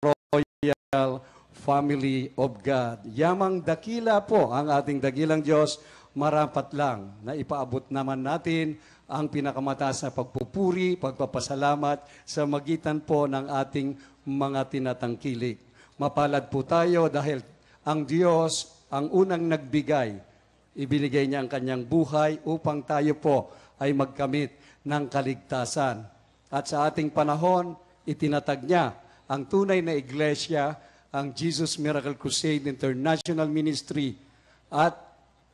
royal family of God. Yamang dakila po ang ating dakilang Diyos, marapat lang na ipaabot naman natin ang pinakamataas na pagpupuri, pagpapasalamat sa magitan po ng ating mga tinatangkilik. Mapalad po tayo dahil ang Diyos ang unang nagbigay. Ibinigay niya ang kanyang buhay upang tayo po ay magkamit ng kaligtasan. At sa ating panahon, itinatag niya ang tunay na iglesia, ang Jesus Miracle Crusade International Ministry, at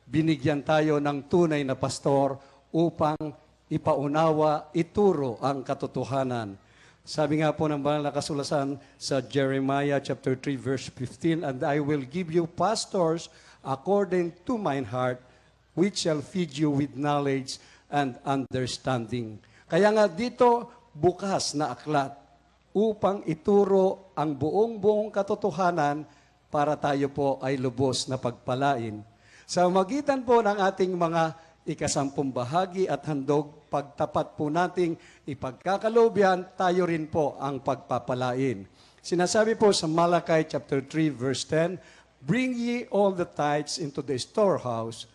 binigyan tayo ng tunay na pastor upang ipaunawa, ituro ang katotohanan. Sabi nga po ng banal na kasulatan sa Jeremiah chapter 3 verse 15, "And I will give you pastors according to mine heart, which shall feed you with knowledge and understanding." Kaya nga dito, bukas na aklat upang ituro ang buong katotohanan para tayo po ay lubos na pagpalain. Sa magitan po ng ating mga ikasampung bahagi at handog, pagtapat po nating ipagkakaloob yan, tayo rin po ang pagpapalain. Sinasabi po sa Malachi chapter 3 verse 10, "Bring ye all the tithes into the storehouse,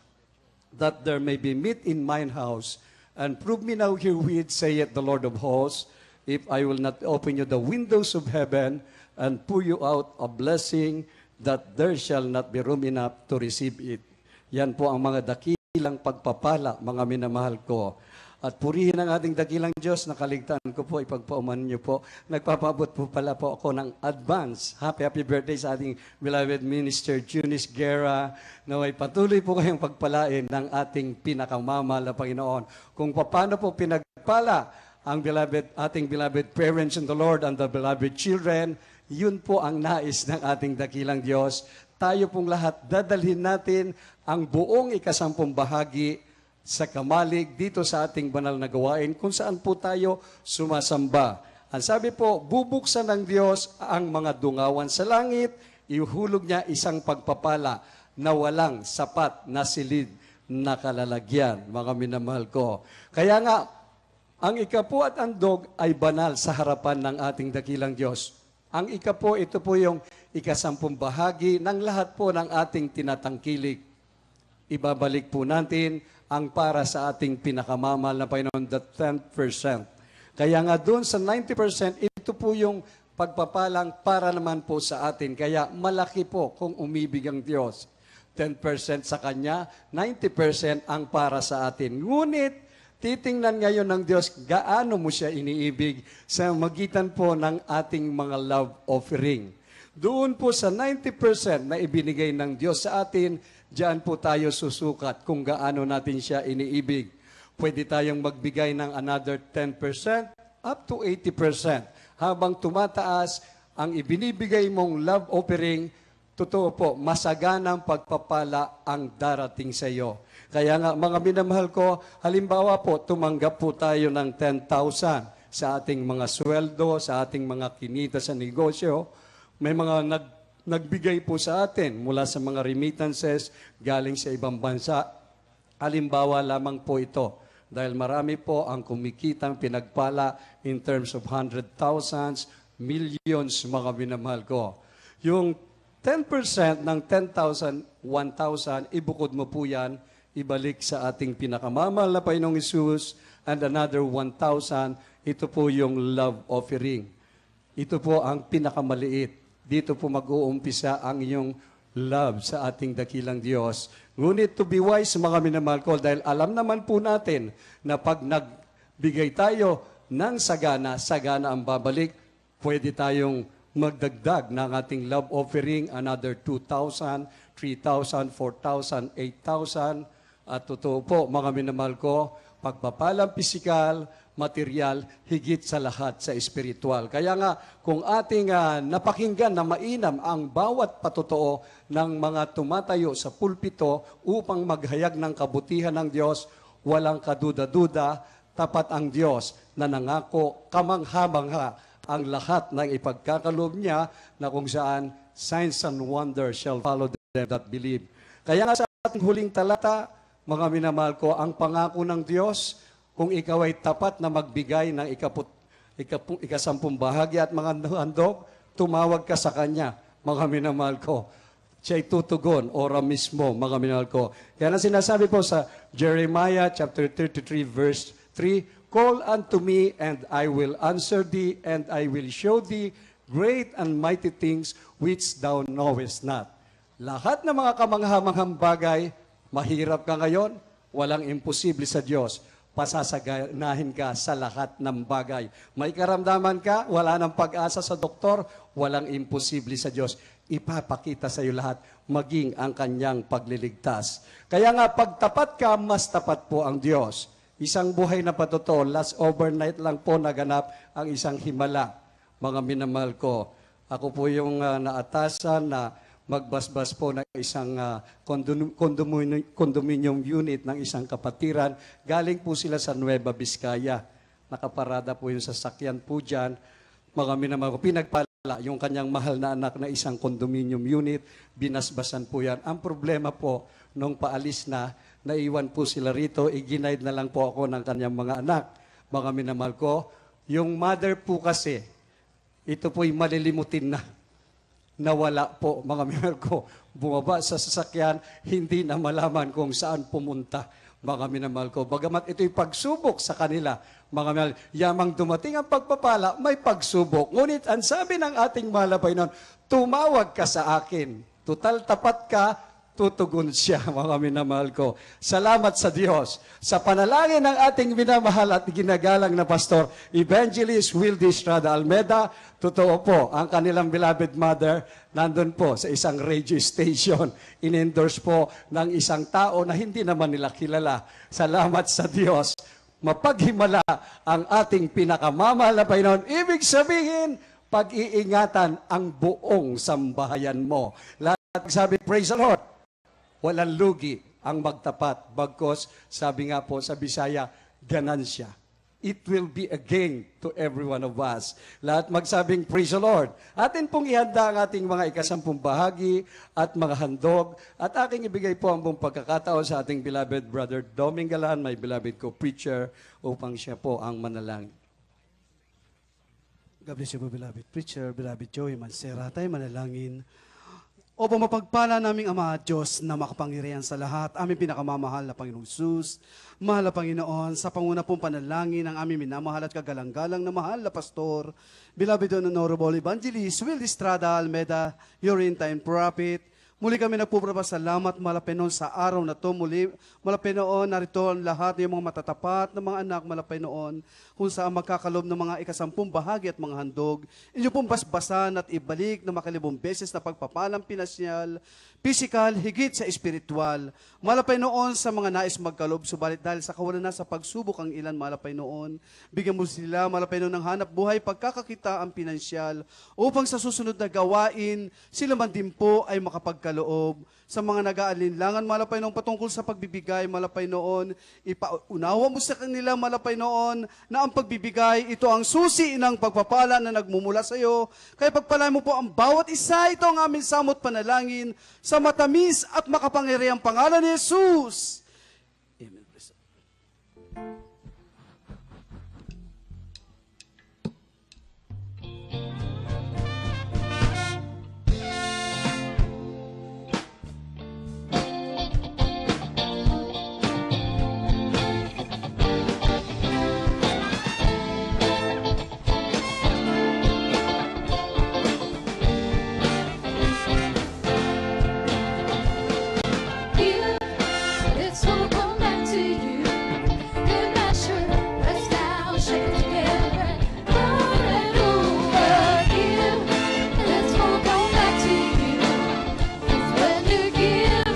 that there may be meat in mine house, and prove me now herewith, saith the Lord of hosts, if I will not open you the windows of heaven and pour you out a blessing, that there shall not be room enough to receive it." Yan po ang mga dakilang pagpapala, mga minamahal ko. At purihin ang ating dakilang Diyos, nakaligtaan ko po, ipagpauman niyo po. Nagpapabot po pala po ako ng advance. Happy birthday sa ating beloved minister, Eunice Guerra. Naway patuloy po kayong pagpalain ng ating pinakamamahal na Panginoon. Kung paano po pinagpala ang ating beloved parents in the Lord and the beloved children, yun po ang nais ng ating dakilang Diyos. Tayo pong lahat, dadalhin natin ang buong ikasampung bahagi sa kamalig dito sa ating banal na gawain kung saan po tayo sumasamba. Ang sabi po, bubuksan ng Diyos ang mga dungawan sa langit, ihulog niya isang pagpapala na walang sapat na silid na kalalagyan, mga minamahal ko. Kaya nga, ang ikapo at andog ay banal sa harapan ng ating dakilang Diyos. Ang ikapo, ito po yung ikasampung bahagi ng lahat po ng ating tinatangkilik. Ibabalik po natin ang para sa ating pinakamamahal na Panginoon, the 10%. Kaya nga doon sa 90%, ito po yung pagpapalang para naman po sa atin. Kaya malaki po kung umibig ang Diyos. 10% sa Kanya, 90% ang para sa atin. Ngunit, titingnan ngayon ng Diyos, gaano mo siya iniibig sa magitan po ng ating mga love offering. Doon po sa 90% na ibinigay ng Diyos sa atin, diyan po tayo susukat kung gaano natin siya iniibig. Pwede tayong magbigay ng another 10% up to 80%. Habang tumataas ang ibinibigay mong love offering, totoo po, masaganang pagpapala ang darating sa iyo. Kaya nga, mga minamahal ko, halimbawa po, tumanggap po tayo ng 10,000 sa ating mga sweldo, sa ating mga kinita sa negosyo. May mga nagbigay po sa atin mula sa mga remittances galing sa ibang bansa. Halimbawa lamang po ito, dahil marami po ang kumikitang pinagpala in terms of 100,000s, millions, mga minamahal ko. Yung 10% ng 10,000, 1,000, ibukod mo po yan, ibalik sa ating pinakamamahal na Panginoong Hesus, and another 1,000, ito po yung love offering. Ito po ang pinakamaliit. Dito po mag-uumpisa ang iyong love sa ating dakilang Diyos. Ngunit to be wise, mga minamahal ko, dahil alam naman po natin na pag nagbigay tayo ng sagana, sagana ang babalik, pwede tayong magdagdag ng ating love offering, another 2,000, 3,000, 4,000, 8,000. At totoo po, mga minamahal ko, pagpapalang pisikal, material, higit sa lahat sa espiritual. Kaya nga, kung ating napakinggan na mainam ang bawat patotoo ng mga tumatayo sa pulpito upang maghayag ng kabutihan ng Diyos, walang kaduda-duda, tapat ang Diyos na nangako kamangha-mangha ang lahat ng ipagkakaloob niya na kung saan signs and wonders shall follow them that believe. Kaya nga sa ating huling talata, mga minamahal ko, ang pangako ng Diyos, kung ikaw ay tapat na magbigay ng ikasampung bahagi at mga handog, tumawag ka sa Kanya, mga minamahal ko. Siya'y tutugon, ora mismo, mga minamahal ko. Kaya na sinasabi po sa Jeremiah chapter 33 verse 3, call unto me and I will answer thee and I will show thee great and mighty things which thou knowest not. Lahat ng mga kamanghamanghang bagay, mahirap ka ngayon, walang imposible sa Diyos. Pasasaganahin ka sa lahat ng bagay. May karamdaman ka, wala ng pag-asa sa doktor, walang imposible sa Diyos. Ipapakita sa iyo lahat, maging ang kanyang pagliligtas. Kaya nga, pagtapat ka, mas tapat po ang Diyos. Isang buhay na patotoo, last overnight lang po naganap ang isang himala. Mga minamahal ko, ako po yung naatasan na magbasbas po ng isang condominium unit ng isang kapatiran. Galing po sila sa Nueva Vizcaya. Nakaparada po yung sasakyan po dyan. Mga minamahal ko, pinagpala yung kanyang mahal na anak na isang condominium unit. Binasbasan po yan. Ang problema po, nung paalis na, naiwan po sila rito, iginaid na lang po ako ng kanyang mga anak. Mga minamahal ko, yung mother po kasi, ito po'y malilimutin na. Nawala po, mga minamahal ko, bumaba sa sasakyan, hindi na malaman kung saan pumunta, mga minamahal ko. Bagamat ito'y pagsubok sa kanila, mga minamahal, yamang dumating ang pagpapala, may pagsubok. Ngunit ang sabi ng ating malabay noon, tumawag ka sa akin, tutal tapat ka, tutugon siya, mga minamahal ko. Salamat sa Diyos. Sa panalangin ng ating minamahal at ginagalang na pastor, Evangelist Wildy Estrada Almeda, totoo po, ang kanilang beloved mother, nandun po sa isang radio station, in-endorse po ng isang tao na hindi naman nila kilala. Salamat sa Diyos. Mapaghimala ang ating pinakamamahal na Panginoon. Ibig sabihin, pag-iingatan ang buong sambahayan mo. Lahat sabi, praise the Lord. Walang lugi ang magtapat. Bagkos, sabi nga po sa Bisaya, ganansya. It will be a gain to every one of us. Lahat magsabing, praise the Lord. Atin pong ihanda ang ating mga ikasampung bahagi at mga handog. At aking ibigay po ang buong pagkakataon sa ating beloved brother Domingalan, my beloved co-preacher, upang siya po ang manalangin. God bless you po, beloved preacher, beloved Joey Mansera. Tayo manalangin. Opo, mapagpala naming Ama at Diyos na makapangyarihan sa lahat, aming pinakamamahal na Panginoong Jesus, mahal na Panginoon, sa panguna pong panalangin ng aming minamahal at kagalang-galang na mahal na Pastor, beloved and honorable Evangelist Wildy Estrada Almeda, your in-time prophet. Muli kami nagpupasalamat, Malapenon, sa araw na to. Muli, Malapenon, narito ang lahat ng mga matatapat ng mga anak, Malapenon, kung saan magkakalob ng mga ikasampung bahagi at mga handog. Inyo pong basbasan at ibalik na makalibong beses na pagpapalang pinasyal, physical, higit sa espiritual. Malapay noon sa mga nais magkalob, subalit dahil sa kawalan na sa pagsubok ang ilan, malapay noon. Bigyan mo sila, malapay noon ng hanap buhay, pagkakakita ang pinansyal, upang sa susunod na gawain, sila man din po ay makapagkaloob. Sa mga nag-aalinlangan, malapay noon patungkol sa pagbibigay, malapay noon, ipaunawa mo sa kanila, malapay noon, na ang pagbibigay, ito ang susi ng pagpapala na nagmumula sa iyo. Kaya pagpalain mo po ang bawat isa, ito ang aming samot panalangin, sa matamis at makapangyarihang pangalan ni Jesus. Amen. It's all come back to you. Good measure, pressed down, shaken together, running over you. It's all come back to you. When you give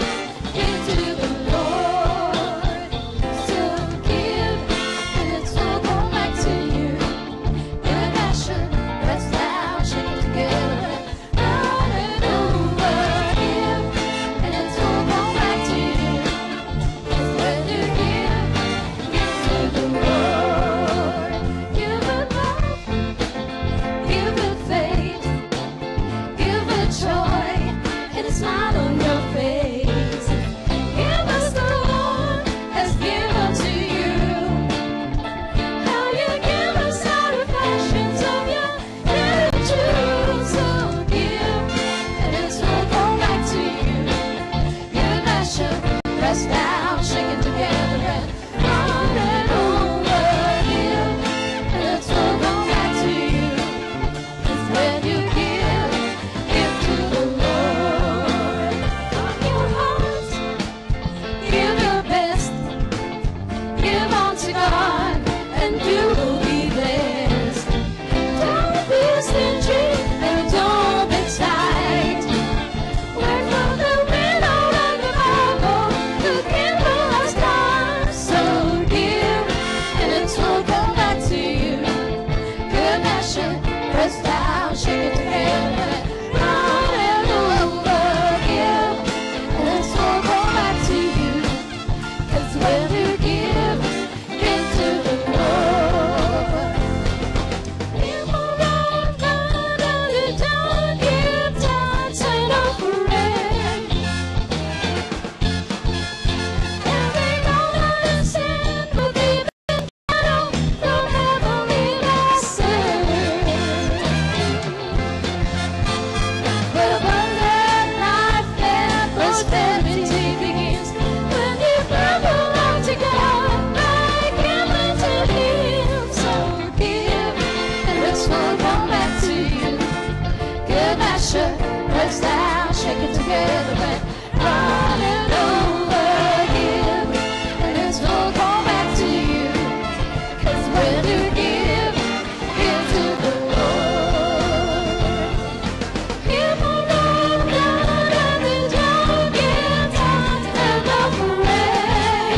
to the Lord, so give. It's all come back to you. Good measure, pressed down, shaken together, running over you. And it's all come back to you. When you give to the Lord, give it love, give it faith, give it joy, and a smile on your face. Give us the Lord has given to you. How you give us out of passions of your nature. So measure, press down, shake it together, and run it over again. And it's all come back to you. 'Cause when you give to the Lord, He'll move down, down, and then down again, and up away.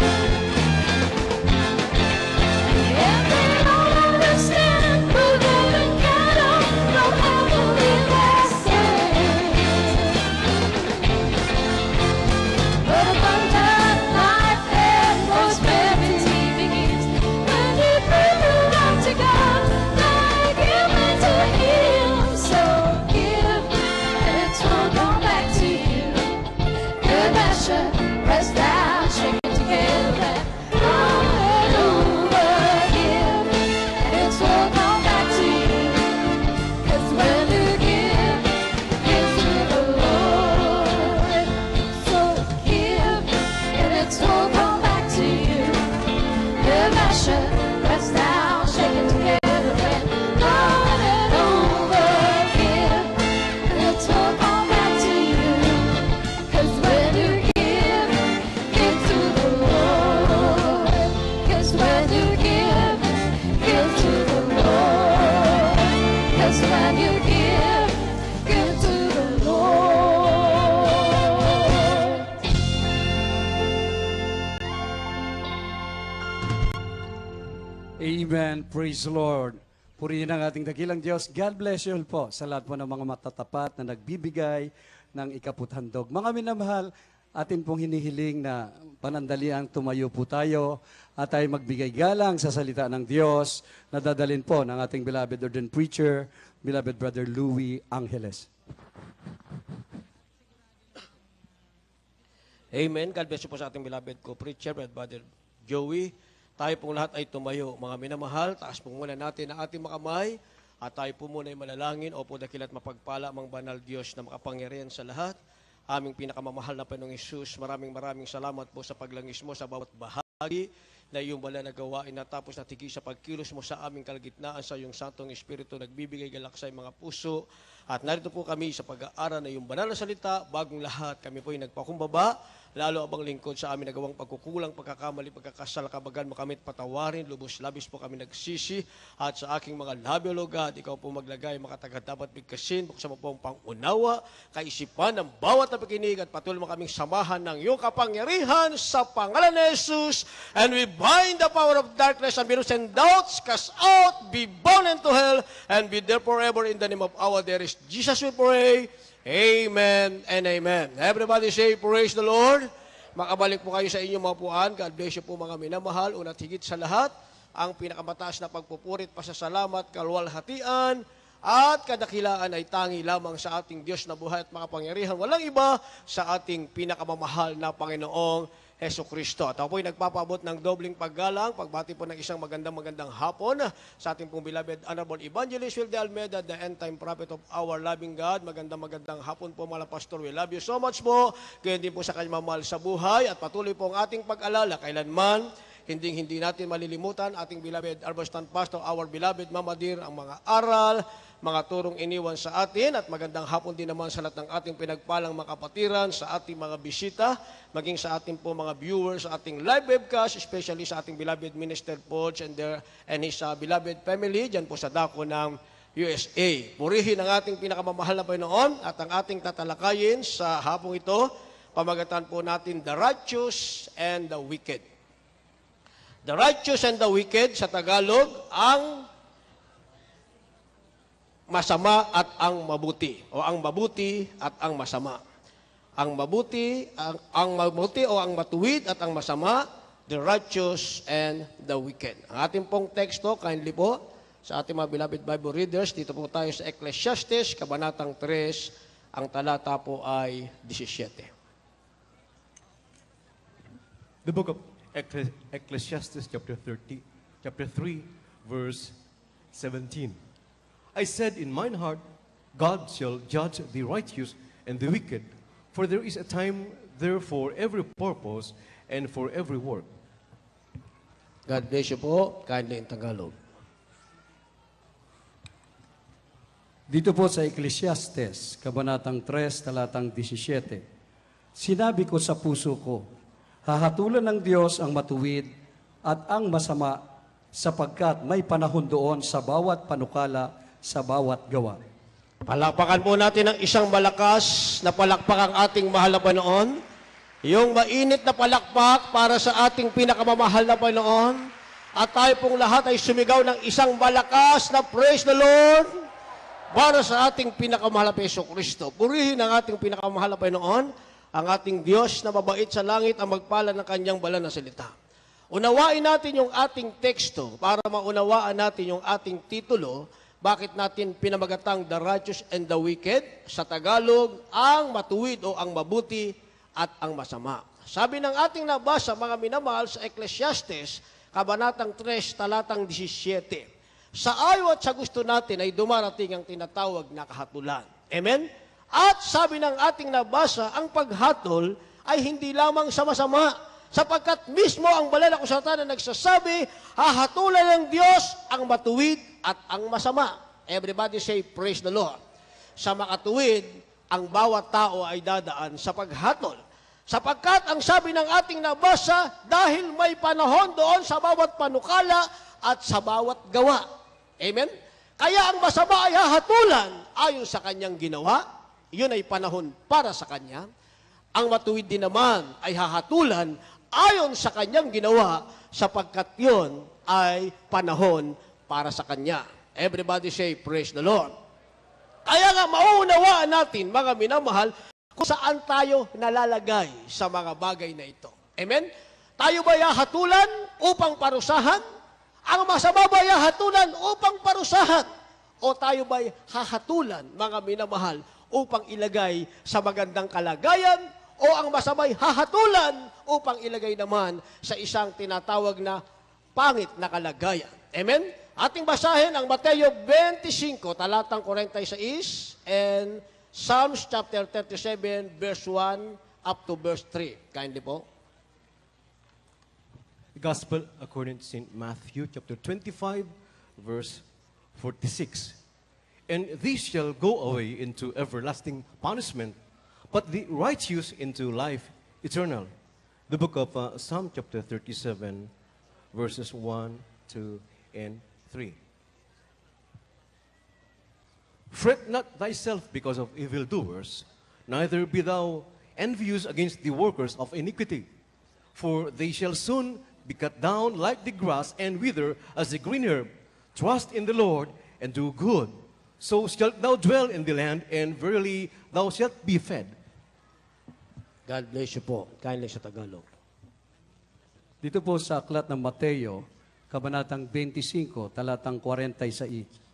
And they don't understand, but they can count on no heavenly blessings. But abundant life and prosperity begins when you belong to God, like giving to Him. So give, and it will come back to you. Good measure, press down, shake it together, and run it over again. And it will come back to you. 'Cause when you give to the Lord. So give, and it will come back to you. Good measure, press down, shake it together, and run it over again. And it will come back to you. 'Cause when you give to the Lord. 'Cause when you give to the Lord. 'Cause when you give to the Lord. Amen. Praise the Lord. Purihin ang ating dakilang Diyos. God bless you all po sa lahat po ng mga matatapat na nagbibigay ng ikaputhandog. Mga minamahal, atin pong hinihiling na panandaliang tumayo po tayo at tayo magbigay galang sa salita ng Diyos na dadalhin po ng ating beloved ordained preacher, beloved Brother Louie Angeles. Amen. God bless you po sa ating beloved co-preacher, Brother Joey. Tayo pong lahat ay tumayo. Mga minamahal, taas po muna natin ang ating mga kamay at tayo po muna ay manalangin. Opo, dakilat mapagpala mang banal Diyos na makapangyarihan sa lahat. Aming pinakamamahal na Panginoong Hesus, maraming salamat po sa paglangis mo sa bawat bahagi na iyong banal na gawain na tapos natigi sa pagkilos mo sa aming kalagitnaan sa iyong Santong Espiritu, nagbibigay galak sa mga puso. At narito po kami sa pag-aaral na iyong banal na salita. Bagong lahat, kami po ay nagpakumbaba, lalo abang lingkod sa amin nagawang pagkukulang, pagkakamali, pagkakasala, kabagan mo kami patawarin, lubos-labis po kami nagsisi. At sa aking mga labyo, Lord God, ikaw po maglagay, makatagat dapat bigkasin, buksan mo po ang pangunawa, kaisipan ng bawat na pakinig at patuloy mo kaming samahan ng iyong kapangyarihan sa pangalan ni Jesus. And we bind the power of darkness and virus and doubts, cast out, be bound into hell, and be there forever in the name of our dearest Jesus we pray. Amen and amen. Everybody say, praise the Lord. Makabalik po kayo sa inyong mga puan. God bless you po mga minamahal. Una't higit sa lahat, ang pinakamataas na pagpupurit, pasasalamat, kalwalhatian, at kadakilaan ay tangi lamang sa ating Diyos na buhay at makapangyarihan. Walang iba sa ating pinakamamahal na Panginoong Heso Kristo. At ako po ay nagpapaabot ng dobling paggalang, pagbati po ng isang magandang hapon sa ating pong beloved Honorable Evangelist Will de Almeida, the end-time prophet of our loving God. Magandang hapon po mga pastor. We love you so much po. Kaya din po sa kanyang mamahal sa buhay at patuloy po ang ating pag-alala kailanman. Hindi natin malilimutan ating beloved Arbostan Pastor, our beloved Mama Dear, ang mga aral, mga turong iniwan sa atin at magandang hapon din naman sa lahat ng ating pinagpalang mga kapatiran, sa ating mga bisita, maging sa ating po mga viewers sa ating live webcast, especially sa ating beloved Minister Podge and his beloved family, dyan po sa dako ng USA. Purihin ang ating pinakamamahal na Panginoon at ang ating tatalakayin sa hapong ito, pamagatan po natin the righteous and the wicked. The righteous and the wicked sa Tagalog, ang masama at ang mabuti, o ang mabuti at ang masama. Ang mabuti o ang matuwid at ang masama, the righteous and the wicked. Ang ating pong teksto, kindly po, sa ating mga beloved Bible readers, dito po tayo sa Ecclesiastes, Kabanatang 3, ang talata po ay 17. The book of Ecclesiastes, chapter 3, verse 17. I said in mine heart, God shall judge the righteous and the wicked, for there is a time there for every purpose and for every work. God bless you po, kindly in Tagalog. Dito po sa Ecclesiastes, Kabanatang 3, talatang 17. Sinabi ko sa puso ko, hahatulan ng Diyos ang matuwid at ang masama sapagkat may panahon doon sa bawat panukala, sa bawat gawa. Palakpakan po natin ng isang malakas na palakpak ang ating mahal na Panginoon. Yung mainit na palakpak para sa ating pinakamamahal na Panginoon. At tayo pong lahat ay sumigaw ng isang malakas na praise the Lord para sa ating pinakamahal na Hesus Kristo. Purihin ang ating pinakamahal na Panginoon, ang ating Diyos na mabait sa langit ang magpala ng kanyang banal na salita. Unawain natin yung ating teksto para maunawaan natin yung ating titulo. Bakit natin pinamagatang The Righteous and the Wicked? Sa Tagalog, ang matuwid o ang mabuti at ang masama. Sabi ng ating nabasa, mga minamahal, sa Ecclesiastes, Kabanatang 3, talatang 17. Sa ayaw at sa gusto natin ay dumarating ang tinatawag na kahatulan. Amen? At sabi ng ating nabasa, ang paghatol ay hindi lamang sa masama, sapagkat mismo ang banal na kasulatan na nagsasabi, hahatulan ng Diyos ang matuwid at ang masama. Everybody say, praise the Lord. Sa makatuwid, ang bawat tao ay dadaan sa paghatol. Sapagkat ang sabi ng ating nabasa, dahil may panahon doon sa bawat panukala at sa bawat gawa. Amen? Kaya ang masama ay hahatulan ayon sa kanyang ginawa. Yun ay panahon para sa kanya. Ang matuwid din naman ay hahatulan ayon sa kanyang ginawa sapagkat yun ay panahon para sa kanya. Everybody say, praise the Lord. Kaya nga mauunawaan natin, mga minamahal, kung saan tayo nalalagay sa mga bagay na ito. Amen? Tayo ba hatulan upang parusahan? Ang masama ba hatulan upang parusahan? O tayo ba hahatulan, mga minamahal, upang ilagay sa magandang kalagayan? O ang masama'y hahatulan upang ilagay naman sa isang tinatawag na pangit na kalagayan? Amen? Ating basahin ang Mateo 25, talatang 46, and Psalms chapter 37, verse 1 up to verse 3. Kindly po. The Gospel according to St. Matthew, chapter 25, verse 46. And these shall go away into everlasting punishment, but the righteous into life eternal. The book of Psalm chapter 37, verses 1, 2, and 3. Fret not thyself because of evildoers, neither be thou envious against the workers of iniquity. For they shall soon be cut down like the grass and wither as the green herb. Trust in the Lord and do good. So shalt thou dwell in the land, and verily thou shalt be fed. God bless you po. Kindly sa Tagalog. Dito po sa aklat ng Mateo, Kabanatang 25, talatang 46.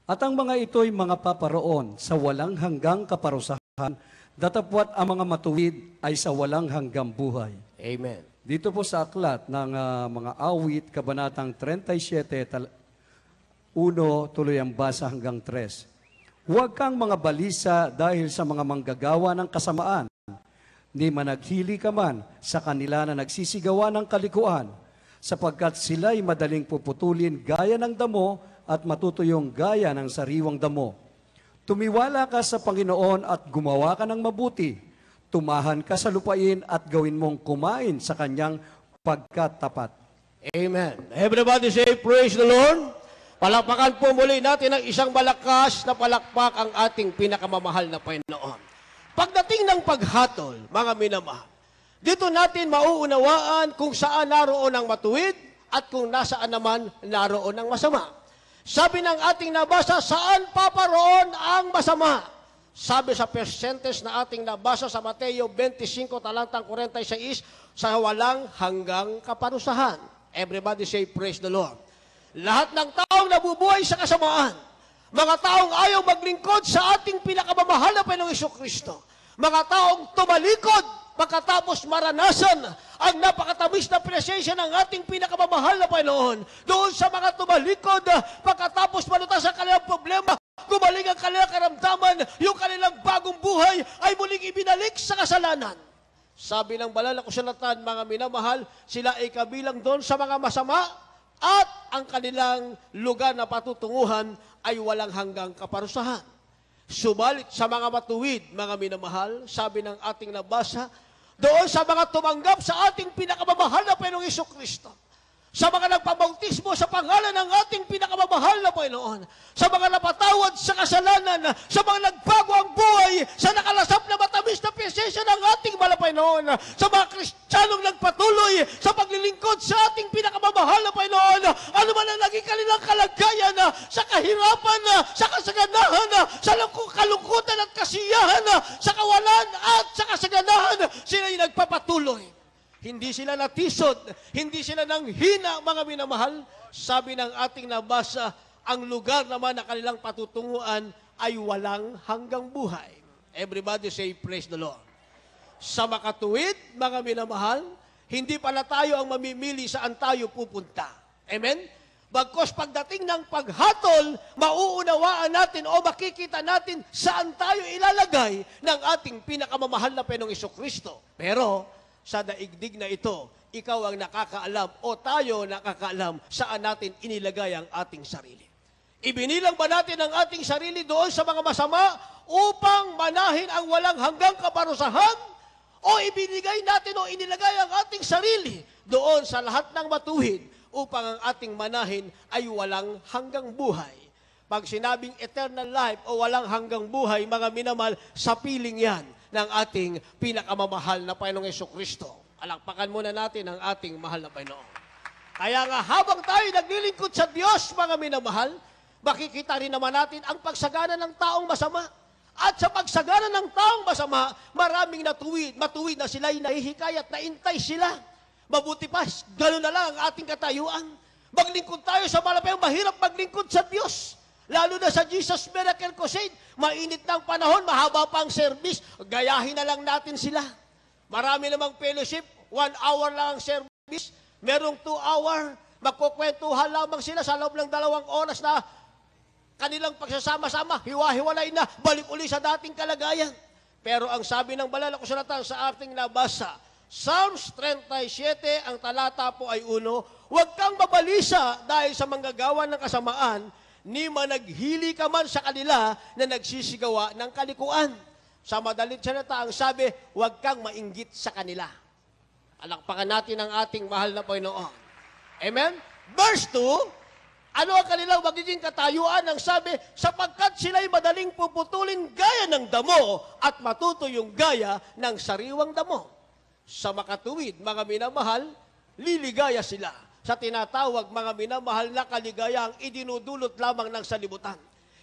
At ang mga ito'y mga paparoon sa walang hanggang kaparusahan, datapwat ang mga matuwid ay sa walang hanggang buhay. Amen. Dito po sa aklat ng mga awit, Kabanatang 37, 1, tuloy ang basa hanggang 3. Huwag kang mga balisa dahil sa mga manggagawa ng kasamaan, ni managhili ka man sa kanila na nagsisigawa ng kalikuan, sapagkat sila'y madaling puputulin gaya ng damo at matutuyong gaya ng sariwang damo. Tumiwala ka sa Panginoon at gumawa ka ng mabuti. Tumahan ka sa lupain at gawin mong kumain sa kanyang pagkatapat. Amen. Everybody say, praise the Lord. Palakpakan po muli natin ng isang malakas na palakpak ang ating pinakamamahal na Panginoon. Pagdating ng paghatol, mga minamahal, dito natin mauunawaan kung saan naroon ang matuwid at kung nasaan naman naroon ang masama. Sabi ng ating nabasa, saan paparoon ang masama? Sabi sa percentage na ating nabasa sa Mateo 25, talatang 46, sa walang hanggang kaparusahan. Everybody say, praise the Lord. Lahat ng taong nabubuhay sa kasamaan, mga taong ayaw maglingkod sa ating pinakamamahal na Panginoong Jesucristo, mga taong tumalikod pagkatapos maranasan ang napakatamis na presensya ng ating pinakamamahal na Panginoon, doon sa mga tumalikod pagkatapos malutas ang kanilang problema, gumaling ang kanilang karamdaman, yung kanilang bagong buhay ay muling ibinalik sa kasalanan. Sabi ng banal na kasulatan, mga minamahal, sila ay kabilang doon sa mga masama at ang kanilang lugar na patutunguhan ay walang hanggang kaparusahan. Subalit sa mga matuwid, mga minamahal, sabi ng ating nabasa, doon sa mga tumanggap sa ating pinakamamahal na Panginoong Jesucristo, sa mga nagpabautismo sa pangalan ng ating pinakamamahal na Panginoon, sa mga napatawad sa kasalanan, sa mga nagbago ang buhay, sa nakalasap na matamis na presensya ng ating mahal na Panginoon, sa mga Kristiyanong nagpatuloy sa paglilingkod sa ating pinakamamahal na Panginoon, ano man ang naging kanilang kalagayan, sa kahirapan, sa kasaganahan, sa kalungkutan at kasiyahan, sa kawalan at sa kasaganahan, sila'y nagpapatuloy. Hindi sila natisod, hindi sila nanghina, mga minamahal. Sabi ng ating nabasa, ang lugar naman na kanilang patutunguan ay walang hanggang buhay. Everybody say, praise the Lord. Sa makatuwid, mga minamahal, hindi pala tayo ang mamimili saan tayo pupunta. Amen? Bagkos pagdating ng paghatol, mauunawaan natin o makikita natin saan tayo ilalagay ng ating pinakamamahal na Panginoong Jesucristo. Pero, sa daigdig na ito, ikaw ang nakakaalam o tayo nakakaalam saan natin inilagay ang ating sarili. Ibinilang ba natin ang ating sarili doon sa mga masama upang manahin ang walang hanggang kaparusahan? O ibinigay natin o inilagay ang ating sarili doon sa lahat ng matuwid upang ang ating manahin ay walang hanggang buhay? Pag sinabing eternal life o walang hanggang buhay, mga minamahal, sa piling yan ng ating pinakamamahal na Panginoong Jesucristo. Alakpakan muna natin ang ating mahal na Panginoon. Kaya nga habang tayo naglilingkod sa Diyos, mga minamahal, makikita rin naman natin ang pagsagana ng taong masama. At sa pagsagana ng taong masama, maraming matuwid na sila'y nahihikayat, naintay sila. Mabuti pa, gano'n na lang ang ating katayuan. Maglingkod tayo sa malapayang mahirap maglingkod sa Diyos. Lalo na sa Jesus Miracle Crusade, mainit ng panahon, mahaba pa ang service, gayahin na lang natin sila. Marami namang fellowship, 1 hour lang ang service, merong 2 hour, magkukwentuhan lamang sila sa loob ng 2 oras na kanilang pagsasama-sama, hiwa-hiwalay na, balik uli sa dating kalagayan. Pero ang sabi ng banal na kasulatan sa ating nabasa, Psalms 37, ang talata po ay 1, huwag kang mabalisa dahil sa manggagawa ng kasamaan, ni managhili ka man sa kanila na nagsisigawa ng kalikuan. Sa madalit salita, ang sabi, huwag kang mainggit sa kanila. Alakpakan natin ang ating mahal na Panginoon. Amen? Verse 2, ano ang kanilang magiging katayuan? Ang sabi, sapagkat sila'y madaling puputulin gaya ng damo at matuto yung gaya ng sariwang damo. Sa makatuwid, mga minamahal, liligaya sila sa tinatawag, mga minamahal, na kaligayang idinudulot lamang ng salibutan.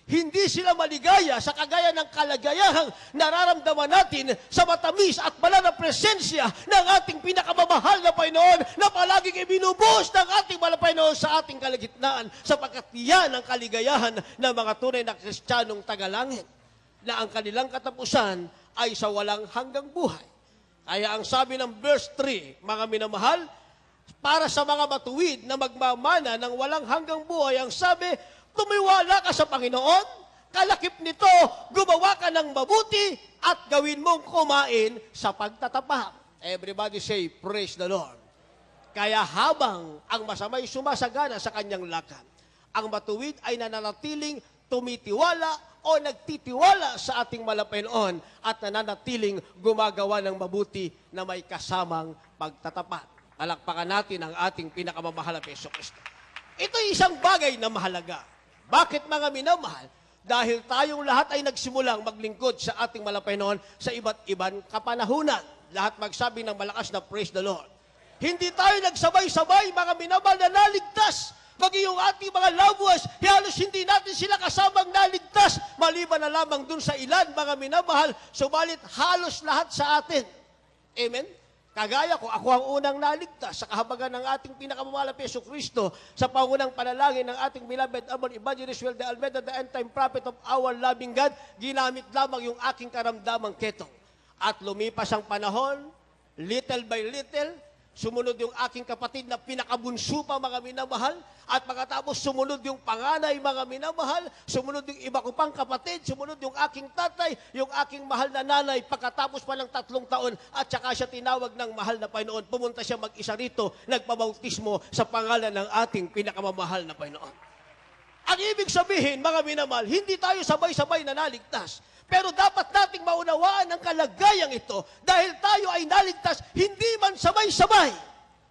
Hindi sila maligaya sa kagaya ng kaligayahang nararamdaman natin sa matamis at banal na presensya ng ating pinakamamahal na Panginoon na palaging ibinubuhos ng ating mahal na Panginoon sa ating kalagitnaan, sapagkat yan ang kaligayahan ng mga tunay na Kristiyanong tagalangit, na ang kanilang katapusan ay sa walang hanggang buhay. Kaya ang sabi ng verse 3, mga minamahal, para sa mga matuwid na magmamana ng walang hanggang buhay, ang sabi, tumiwala ka sa Panginoon, kalakip nito, gumawa ka ng mabuti, at gawin mong kumain sa pagtatapat. Everybody say, praise the Lord. Kaya habang ang masamay sumasagana sa kanyang lakad, ang matuwid ay nananatiling tumitiwala o nagtitiwala sa ating Panginoon at nananatiling gumagawa ng mabuti na may kasamang pagtatapat. Alakpakan natin ang ating pinakamamahal na Jesucristo. Ito'y isang bagay na mahalaga. Bakit, mga minamahal? Dahil tayong lahat ay nagsimulang maglingkod sa ating Panginoon sa iba't ibang kapanahunan. Lahat magsabi ng malakas na praise the Lord. Hindi tayo nagsabay-sabay, mga minamahal, na naligtas. Maging yung ating mga loved ones, halos hindi natin sila kasamang naligtas. Maliban na lamang dun sa ilan, mga minamahal, subalit halos lahat sa atin. Amen? Kagaya ko, ako ang unang naligtas sa kahabagan ng ating pinakamamahal na Jesucristo sa pangunang panalangin ng ating beloved Abel Evangelist Will de Almeida, the end-time prophet of our loving God, ginamit lamang yung aking karamdamang ketong. At lumipas ang panahon, little by little, Sumunod yung aking kapatid na pinakabunso pa, mga minamahal. At pagkatapos sumunod yung panganay, mga minamahal. Sumunod yung iba ko pang kapatid. Sumunod yung aking tatay, yung aking mahal na nanay. Pagkatapos pa ng 3 taon, at saka siya tinawag ng mahal na Panginoon. Pumunta siya mag-isa rito, nagpabautismo sa pangalan ng ating pinakamamahal na Panginoon. Ang ibig sabihin, mga minamahal, hindi tayo sabay-sabay na naligtas. Pero dapat nating maunawaan ang kalagayang ito dahil tayo ay naligtas, hindi man sabay-sabay.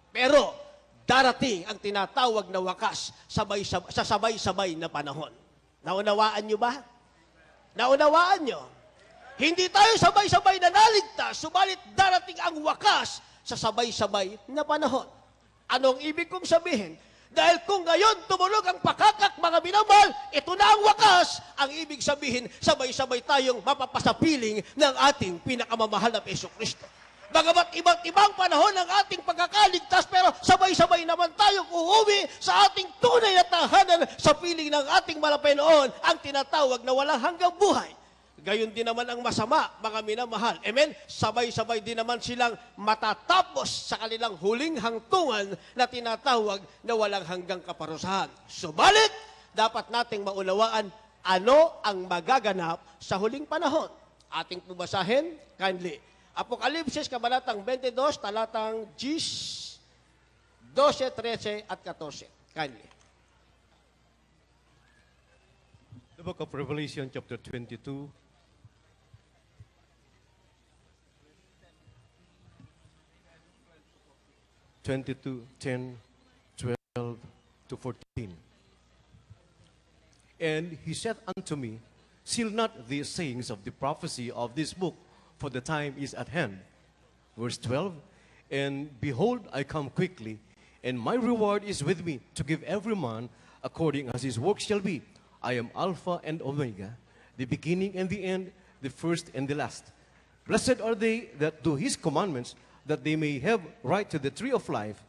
Pero darating ang tinatawag na wakas sa sabay-sabay na panahon. Naunawaan nyo ba? Naunawaan nyo? Hindi tayo sabay-sabay na naligtas, subalit darating ang wakas sa sabay-sabay na panahon. Anong ibig kong sabihin? Dahil kung ngayon tumulog ang pakakak, mga minamahal, ito na ang wakas. Ang ibig sabihin, sabay-sabay tayong mapapasapiling ng ating pinakamamahal na Jesucristo. Bagamat iba't ibang panahon ng ating pagkakaligtas, pero sabay-sabay naman tayong uuwi sa ating tunay na tahanan sa piling ng ating Panginoon, ang tinatawag na walang hanggang buhay. Gayon din naman ang masama, mga minamahal. Amen? Sabay-sabay din naman silang matatapos sa kanilang huling hangtungan na tinatawag na walang hanggang kaparusahan. Subalit, dapat nating maunawaan ano ang magaganap sa huling panahon. Ating pumasahin, kindly. Apokalipsis, kabanatang 22, talatang 10, 12, 13, at 14. Kindly. The book of Revelation, chapter 22, 10, 12 to 14. And he said unto me, seal not the sayings of the prophecy of this book, for the time is at hand. Verse 12, and behold, I come quickly, and my reward is with me, to give every man according as his work shall be. I am Alpha and Omega, the beginning and the end, the first and the last. Blessed are they that do his commandments, that they may have right to the tree of life,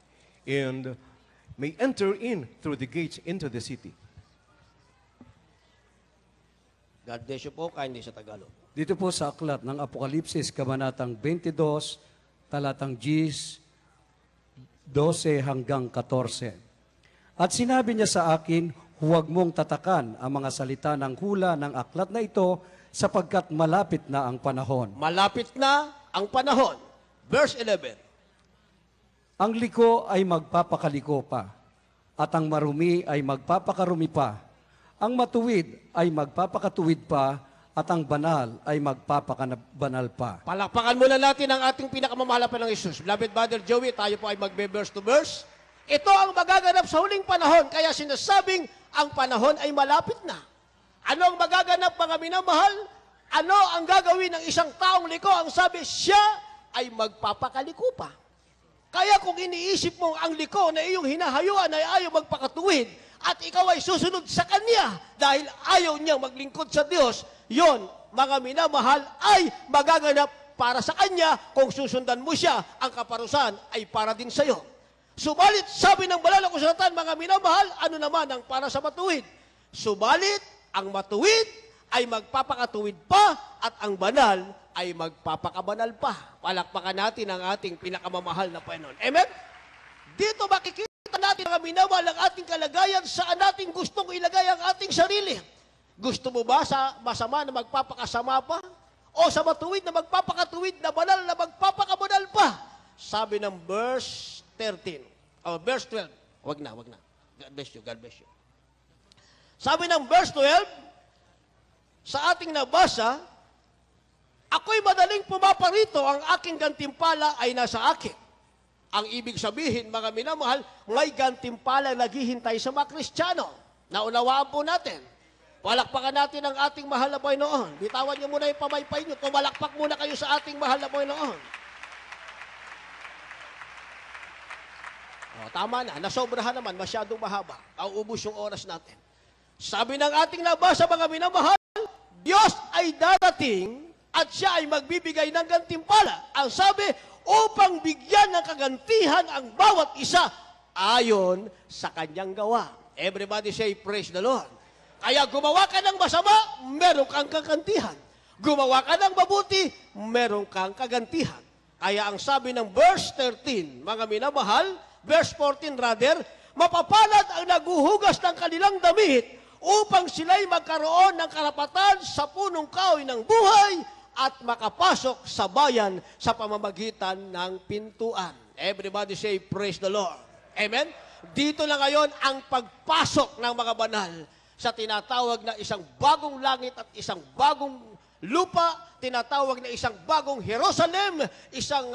and may enter in through the gates into the city. God bless you po, kindly sa Tagalog. Dito po sa aklat ng Apokalipsis, kabanatang 22, talatang 10, 12 hanggang 14. At sinabi niya sa akin, huwag mong tatakan ang mga salita ng hula ng aklat na ito, sapagkat malapit na ang panahon. Malapit na ang panahon. Verse 11. Ang liko ay magpapakaliko pa, at ang marumi ay magpapakarumi pa. Ang matuwid ay magpapakatuwid pa, at ang banal ay magpapakabanal pa. Palakpakan muna natin ang ating pinakamamahal pa ng Jesus. Beloved Brother Joey, tayo po ay magbe-verse to verse. Ito ang magaganap sa huling panahon, kaya sinasabing ang panahon ay malapit na. Ano ang magaganap, mga minamahal? Ano ang gagawin ng isang taong liko? Ang sabi, siya ay magpapakaliko pa. Kaya kung iniisip mo ang liko na iyong hinahayuan ay ayaw magpakatuwid at ikaw ay susunod sa Kanya dahil ayaw niyang maglingkod sa Diyos, yon, mga minamahal, ay magaganap para sa Kanya. Kung susundan mo siya, ang kaparusahan ay para din sa iyo. Subalit, sabi ng banal na kasulatan, mga minamahal, ano naman ang para sa matuwid? Subalit, ang matuwid ay magpapakatuwid pa at ang banal ay magpapakabanal pa. Palakpakan natin ang ating pinakamamahal na Panginoon. Amen? Dito makikita natin, mga minamahal, ang ating kalagayan saan natin gustong ilagay ang ating sarili. Gusto mo ba sa masama na magpapakasama pa? O sa matuwid na magpapakatuwid na banal na magpapakabanal pa? Sabi ng verse 13, o verse 12, wag na. God bless you, God bless you. Sabi ng verse 12, sa ating nabasa, ako'y madaling pumaparito, ang aking gantimpala ay nasa akin. Ang ibig sabihin, mga minamahal, may gantimpala naghihintay sa mga Kristiyano. Naunawaan po natin. Palakpakan natin ang ating mahal na Panginoon. Bitawan niyo muna yung pamaypay niyo. Pumalakpak muna kayo sa ating mahal na Panginoon. O, tama na. Nasobrahan naman. Masyadong mahaba. Auubos yung oras natin. Sabi ng ating nabasa, mga minamahal, Diyos ay darating at siya ay magbibigay ng gantimpala. Ang sabi, upang bigyan ng kagantihan ang bawat isa ayon sa kanyang gawa. Everybody say, praise the Lord. Kaya gumawa ka ng masama, meron kang kagantihan. Gumawa ka ng mabuti, meron kang kagantihan. Kaya ang sabi ng verse 13, mga minamahal, verse 14 rather, mapapalad ang naguhugas ng kanilang damit upang sila'y magkaroon ng karapatan sa punong kahoy ng buhay at makapasok sa bayan sa pamamagitan ng pintuan. Everybody say, praise the Lord. Amen? Dito na ngayon ang pagpasok ng mga banal sa tinatawag na isang bagong langit at isang bagong lupa, tinatawag na isang bagong Jerusalem, isang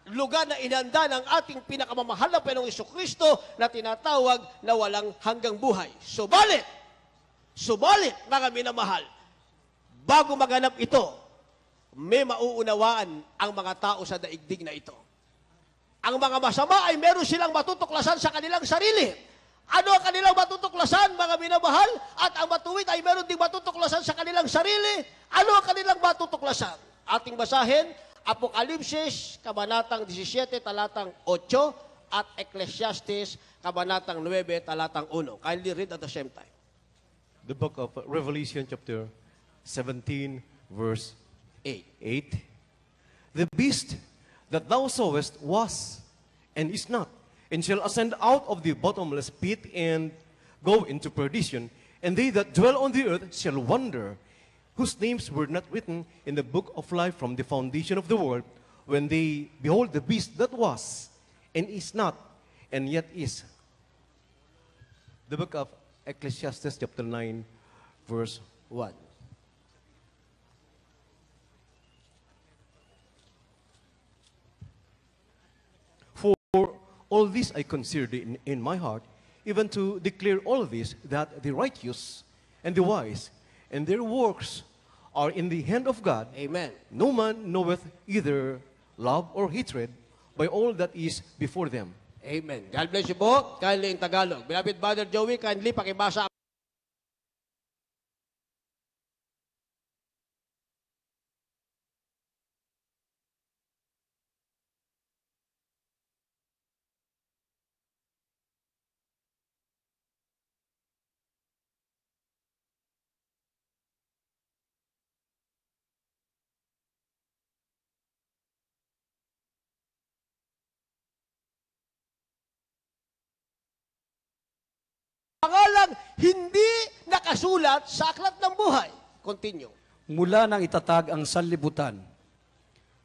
lugar na inanda ng ating pinakamamahal na Panginoong Jesucristo na tinatawag na walang hanggang buhay. Subalit, mga minamahal, bago maganap ito, may mauunawaan ang mga tao sa daigdig na ito. Ang mga masama ay meron silang matutuklasan sa kanilang sarili. Ano ang kanilang matutuklasan, mga minamahal? At ang matuwid ay meron ding matutuklasan sa kanilang sarili. Ano ang kanilang matutuklasan? Ating basahin, Apokalipsis, Kabanatang 17, Talatang 8, at Ecclesiastes, Kabanatang 9, Talatang 1. Kindly read at the same time. The book of Revelation, chapter 17, verse 8. The beast that thou sawest was and is not, and shall ascend out of the bottomless pit and go into perdition, and they that dwell on the earth shall wonder, whose names were not written in the book of life from the foundation of the world, when they behold the beast that was and is not, and yet is. The book of Ecclesiastes, chapter 9, verse 1. For all this I considered in my heart, even to declare all this, that the righteous and the wise and their works are in the hand of God. Amen. No man knoweth either love or hatred by all that is before them. Amen. God bless you po. Kindly in Tagalog. Beloved Brother Joey, kindly pakibasa. Pangalang hindi nakasulat sa aklat ng buhay. Continue. Mula nang itatag ang sanlibutan.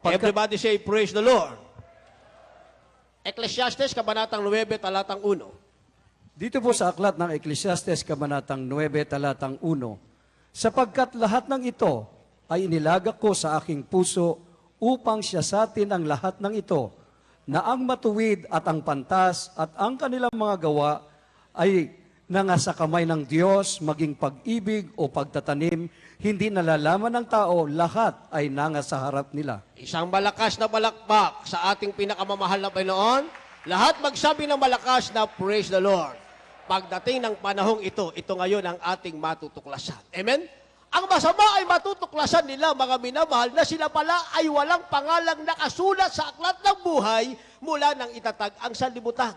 Everybody say, praise the Lord. Ecclesiastes, Kabanatang 9, Talatang 1. Dito po sa aklat ng Ecclesiastes, Kabanatang 9, Talatang 1, sapagkat lahat ng ito ay inilagak ko sa aking puso upang siyasatin ang lahat ng ito, na ang matuwid at ang pantas at ang kanilang mga gawa ay nasa kamay ng Diyos, maging pag-ibig o pagtatanim, hindi nalalaman ng tao, lahat ay nasa harap nila. Isang malakas na palakpak sa ating pinakamamahal na Panginoon. Lahat magsabi ng malakas na praise the Lord. Pagdating ng panahong ito ngayon ang ating matutuklasan. Amen? Ang masama ay matutuklasan nila, mga minamahal, na sila pala ay walang pangalang nakasulat sa aklat ng buhay mula nang itatag ang sanlibutan.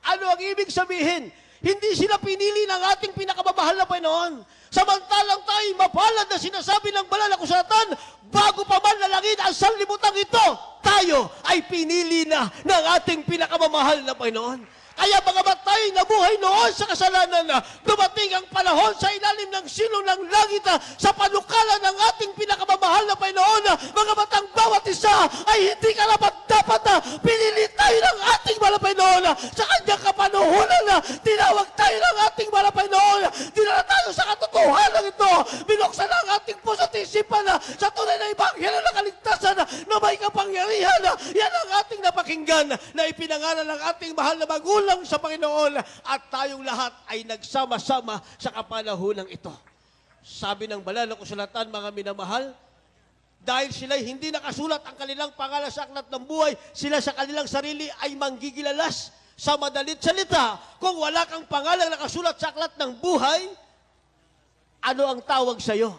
Ano ang ibig sabihin? Hindi sila pinili ng ating pinakamamahal na Panginoon. Samantalang tayo mapalad na sinasabi ng banal na kasulatan, bago pa man nalangin ang sanlibutan ito, tayo ay pinili na ng ating pinakamamahal na Panginoon. Kaya mga batay na buhay noon sa kasalanan na dumating ang panahon sa ilalim ng silong ng langit sa panukalan ng ating pinakamamahal na Panginoon na mga batang bawat isa ay hindi karapat-dapat na pinili tayo ng ating mahal na Panginoon sa kanyang kapanuhunan na tinawag tayo ng ating mahal na Panginoon. Dinala tayo sa katotohanan ito. Binuksan ang ating puso at isipan sa tunay na ibanghelo ng kaligtasan na may kapangyarihan. Yan ang ating napakinggan na ipinangalan ng ating mahal na magulang sa Panginoon at tayong lahat ay nagsama-sama sa kapanahonang ito. Sabi ng banal na kasulatan, mga minamahal, dahil sila'y hindi nakasulat ang kanilang pangalan sa aklat ng buhay, sila sa kanilang sarili ay manggigilalas. Sa madalit salita, kung wala kang pangalan nakasulat sa aklat ng buhay, ano ang tawag sa iyo?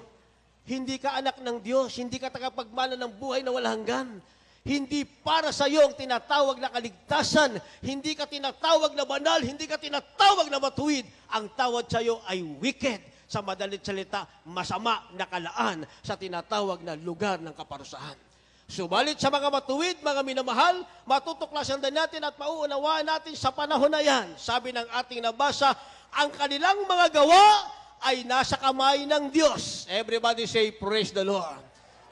Hindi ka anak ng Diyos, hindi ka tagapagmana ng buhay na walang hanggan. Hindi para sa iyo ang tinatawag na kaligtasan. Hindi ka tinatawag na banal. Hindi ka tinatawag na matuwid. Ang tawag sa iyo ay wicked. Sa madalit salita, masama na kalaan sa tinatawag na lugar ng kaparusahan. Subalit sa mga matuwid, mga minamahal, matutuklasan din natin at mauunawaan natin sa panahon na yan. Sabi ng ating nabasa, ang kanilang mga gawa ay nasa kamay ng Diyos. Everybody say, praise the Lord.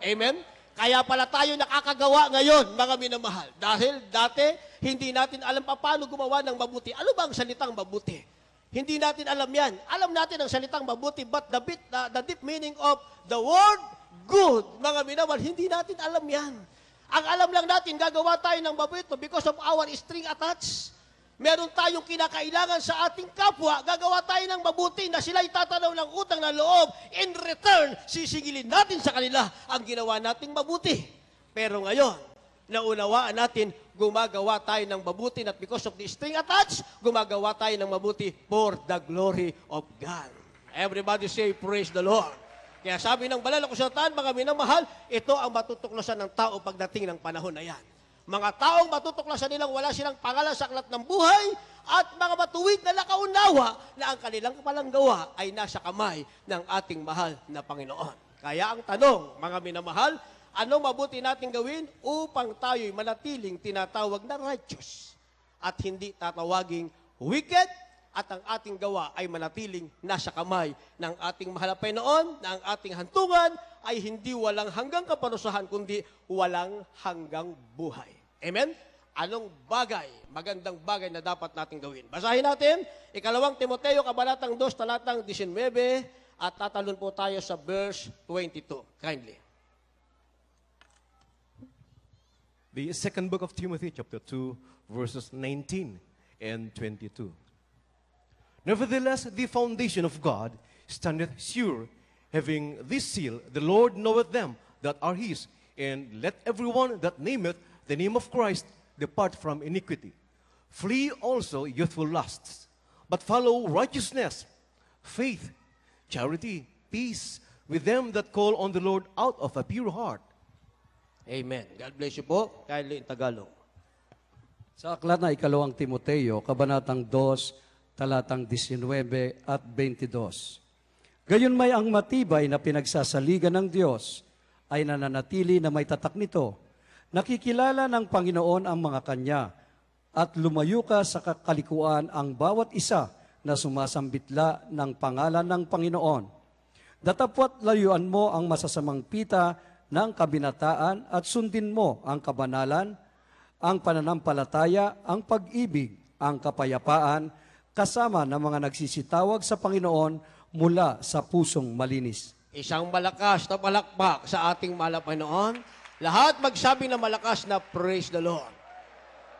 Amen? Kaya pala tayo nakakagawa ngayon, mga minamahal. Dahil dati, hindi natin alam paano gumawa ng mabuti. Ano ba ang salitang mabuti? Hindi natin alam yan. Alam natin ang salitang mabuti, but the deep meaning of the word good, mga minamahal, hindi natin alam yan. Ang alam lang natin, gagawa tayo ng mabuti because of our string attached. Meron tayong kinakailangan sa ating kapwa, gagawa tayo ng mabuti na sila'y tatanaw ng utang na loob. In return, sisingilin natin sa kanila ang ginawa nating mabuti. Pero ngayon, naunawaan natin, gumagawa tayo ng mabuti at because of the string attached, gumagawa tayo ng mabuti for the glory of God. Everybody say, praise the Lord. Kaya sabi ng banal na kasulatan, mga minamahal, ito ang matutuklasan ng tao pagdating ng panahon na yan. Mga taong matutuklasan nilang wala silang pangalan sa aklat ng buhay at mga matuwid na nakaunawa na ang kanilang palanggawa ay nasa kamay ng ating mahal na Panginoon. Kaya ang tanong, mga minamahal, ano mabuti nating gawin upang tayo'y manatiling tinatawag na righteous at hindi tatawaging wicked at ang ating gawa ay manatiling nasa kamay ng ating mahal na Panginoon na ang ating hantungan ay hindi walang hanggang kaparusahan kundi walang hanggang buhay. Amen? Anong bagay, magandang bagay na dapat nating gawin? Basahin natin, 2 Timoteo, Kabanatang 2, Talatang 19, at tatalon po tayo sa verse 22. Kindly. The second book of Timothy, chapter 2, verses 19 and 22. Nevertheless, the foundation of God standeth sure, having this seal, the Lord knoweth them that are his, and let everyone that nameth the name of Christ depart from iniquity. Flee also youthful lusts, but follow righteousness, faith, charity, peace, with them that call on the Lord out of a pure heart. Amen. God bless you po. Kindly in Tagalog. Sa aklat na 2 Timoteo, Kabanatang 2, Talatang 19 at 22. Gayon may ang matibay na pinagsasaligan ng Diyos ay nananatili na may tatak nito. Nakikilala ng Panginoon ang mga kanya at lumayo ka sa kalikuan ang bawat isa na sumasambitla ng pangalan ng Panginoon. Datapwat layuan mo ang masasamang pita ng kabinataan at sundin mo ang kabanalan, ang pananampalataya, ang pag-ibig, ang kapayapaan, kasama ng mga nagsisitawag sa Panginoon mula sa pusong malinis. Isang malakas na palakpak sa ating mahal na Panginoon. Lahat magsabi na malakas na praise the Lord.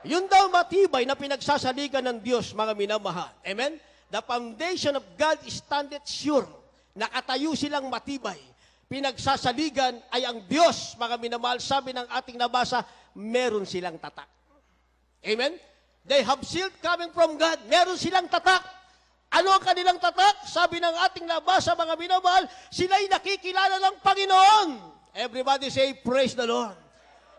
Yun daw matibay na pinagsasaligan ng Diyos, mga minamahal. Amen? The foundation of God standeth sure. Nakatayo silang matibay. Pinagsasaligan ay ang Diyos, mga minamahal. Sabi ng ating nabasa, meron silang tatak. Amen? They have shield coming from God. Meron silang tatak. Ano ang kanilang tatak? Sabi ng ating nabasa, mga minamahal, sila'y nakikilala ng Panginoon. Everybody say, praise the Lord.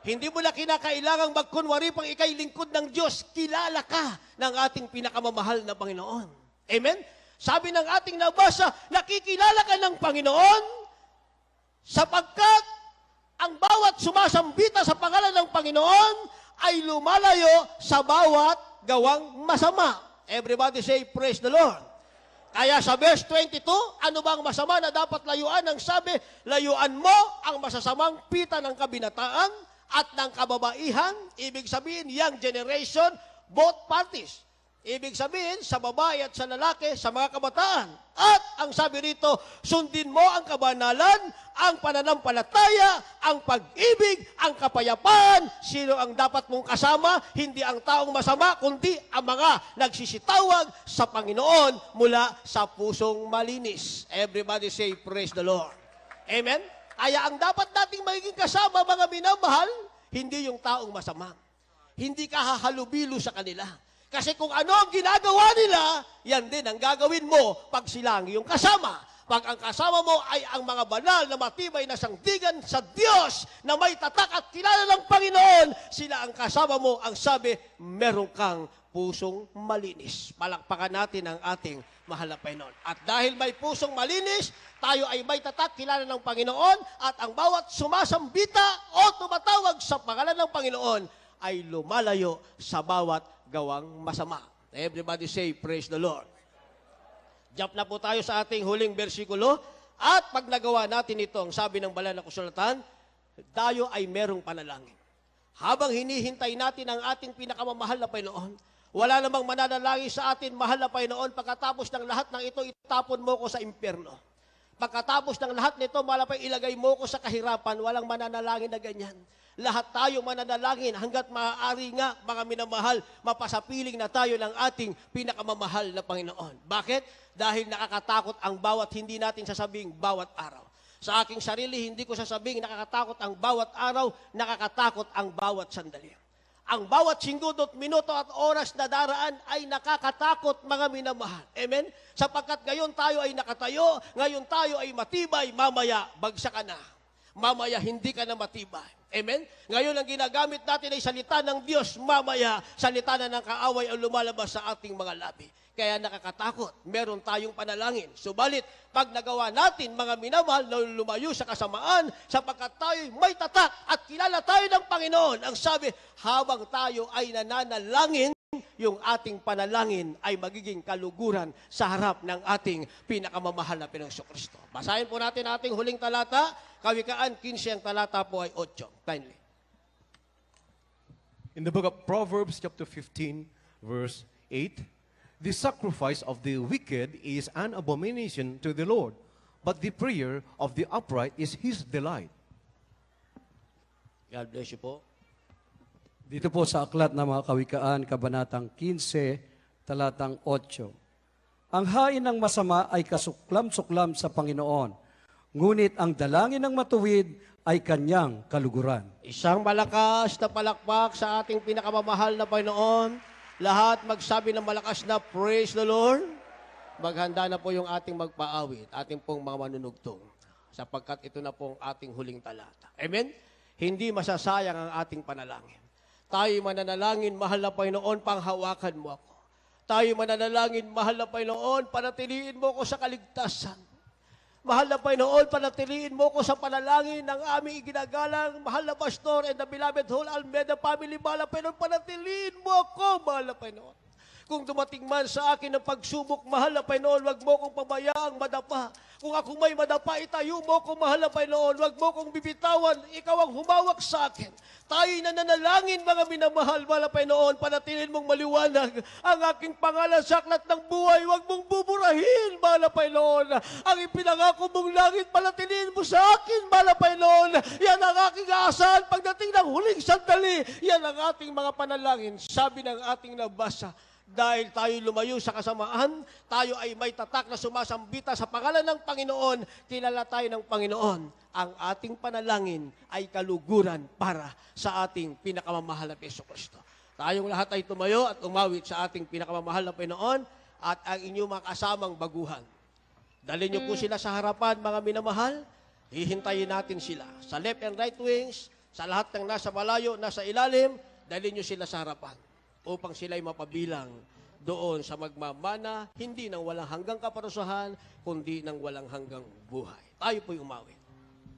Hindi mo na kinakailangang magkunwari pang ikay lingkod ng Diyos. Kilala ka ng ating pinakamamahal na Panginoon. Amen? Sabi ng ating nabasa, nakikilala ka ng Panginoon sapagkat ang bawat sumasambita sa pangalan ng Panginoon ay lumalayo sa bawat gawang masama. Everybody say, praise the Lord. Kaya sa verse 22, ano bang masama na dapat layuan? Ang sabi, layuan mo ang masasamang pita ng kabinataan at ng kababaihan. Ibig sabihin, young generation, both parties. Ibig sabihin, sa babae at sa lalaki, sa mga kabataan. At ang sabi rito, sundin mo ang kabanalan, ang pananampalataya, ang pag-ibig, ang kapayapaan. Sino ang dapat mong kasama? Hindi ang taong masama, kundi ang mga nagsisitawag sa Panginoon mula sa pusong malinis. Everybody say, praise the Lord. Amen? Kaya ang dapat nating magiging kasama, mga minamahal, hindi yung taong masama. Hindi ka hahalubilo sa kanila. Kasi kung ano ang ginagawa nila, yan din ang gagawin mo pag sila ang iyong kasama. Pag ang kasama mo ay ang mga banal na matibay na sangdigan sa Diyos na may tatak at kilala ng Panginoon, sila ang kasama mo. Ang sabi, meron kang pusong malinis. Palakpakan natin ang ating mahal na Panginoon. At dahil may pusong malinis, tayo ay may tatak, kilala ng Panginoon, at ang bawat sumasambita o tumatawag tinatawag sa pangalan ng Panginoon ay lumalayo sa bawat gawang masama. Everybody say, praise the Lord. Jump na po tayo sa ating huling bersikulo. At pag nagawa natin ito, ang sabi ng banal na kasulatan, tayo ay merong panalangin. Habang hinihintay natin ang ating pinakamamahal na Panginoon, wala namang mananalangin sa atin, mahal na Panginoon, pagkatapos ng lahat ng ito, itapon mo ko sa impyerno. Pagkatapos ng lahat nito, malapay ilagay mo ko sa kahirapan, walang mananalangin na ganyan. Lahat tayo mananalangin hanggat maaari nga, mga minamahal, mapasapiling na tayo ng ating pinakamamahal na Panginoon. Bakit? Dahil nakakatakot ang bawat, hindi natin sasabing bawat araw. Sa aking sarili, hindi ko sasabing nakakatakot ang bawat araw, nakakatakot ang bawat sandali. Ang bawat singudot, minuto at oras na daraan ay nakakatakot, mga minamahal. Amen? Sapagkat ngayon tayo ay nakatayo, ngayon tayo ay matibay, mamaya bagsak ka na. Mamaya hindi ka na matibay. Amen? Ngayon ang ginagamit natin ay salita ng Diyos, mamaya salita na ng kaaway ang lumalabas sa ating mga labi. Kaya nakakatakot, meron tayong panalangin. Subalit, pag nagawa natin, mga minamahal, na lumayo sa kasamaan, sapagkat tayo may tatak at kilala tayo ng Panginoon. Ang sabi, habang tayo ay nananalangin, yung ating panalangin ay magiging kaluguran sa harap ng ating pinakamamahal na Panginoong Kristo. Basahin po natin ating huling talata, Kawikaan 15, ang talata po ay 8. Kindly. In the book of Proverbs, chapter 15, verse 8, the sacrifice of the wicked is an abomination to the Lord, but the prayer of the upright is His delight. God bless you po. Dito po sa aklat ng mga kawikaan, kabanatang 15, talatang 8. Ang hain ng masama ay kasuklam-suklam sa Panginoon, ngunit ang dalangin ng matuwid ay kanyang kaluguran. Isang malakas na palakpak sa ating pinakamamahal na Panginoon. Lahat magsabi ng malakas na praise the Lord. Maghanda na po yung ating magpaawit, ating pong mga manunugtong, sapagkat ito na pong ating huling talata. Amen? Hindi masasayang ang ating panalangin. Tayo mananalangin, mahal na Panginoon, panghawakan mo ako. Tayo mananalangin, mahal na Panginoon, panatiliin mo ko sa kaligtasan. Mahal na Panginoon, panatiliin mo ko sa panalangin ng aming iginagalang mahal na pastor and the beloved whole Almeida family. Mahal na Panginoon, panatiliin mo ako, mahal na Panginoon. Kung dumating man sa akin ng pagsubok, mahal na Panginoon, wag mo kong pabayaang madapa. Kung ako may madapa, itayo mo ko, mahal na Panginoon. Wag mo kong bibitawan, ikaw ang humawak sa akin. Tayo'y nananalangin, mga minamahal, mahal na Panginoon, panatilin mong maliwanag ang aking pangalan sa aklat ng buhay. Wag mong buburahin, mahal na Panginoon. Ang ipinangako mong langit, panatilin mo sa akin, mahal na Panginoon. Yan ang aking aasahan pagdating ng huling sandali. Yan ang ating mga panalangin. Sabi ng ating nabasa, dahil tayo lumayo sa kasamaan, tayo ay may tatak na sumasambita sa pangalan ng Panginoon, kilala tayo ng Panginoon. Ang ating panalangin ay kaluguran para sa ating pinakamamahal na Jesucristo. Tayong lahat ay tumayo at umawit sa ating pinakamamahal na Panginoon at ang inyong mga kasamang baguhan. Dalhin niyo po sila sa harapan, mga minamahal. Hihintayin natin sila sa left and right wings, sa lahat ng nasa malayo, nasa ilalim, dalhin niyo sila sa harapan upang sila'y mapabilang doon sa magmamana, hindi ng walang hanggang kaparusahan, kundi ng walang hanggang buhay. Tayo po'y umawit.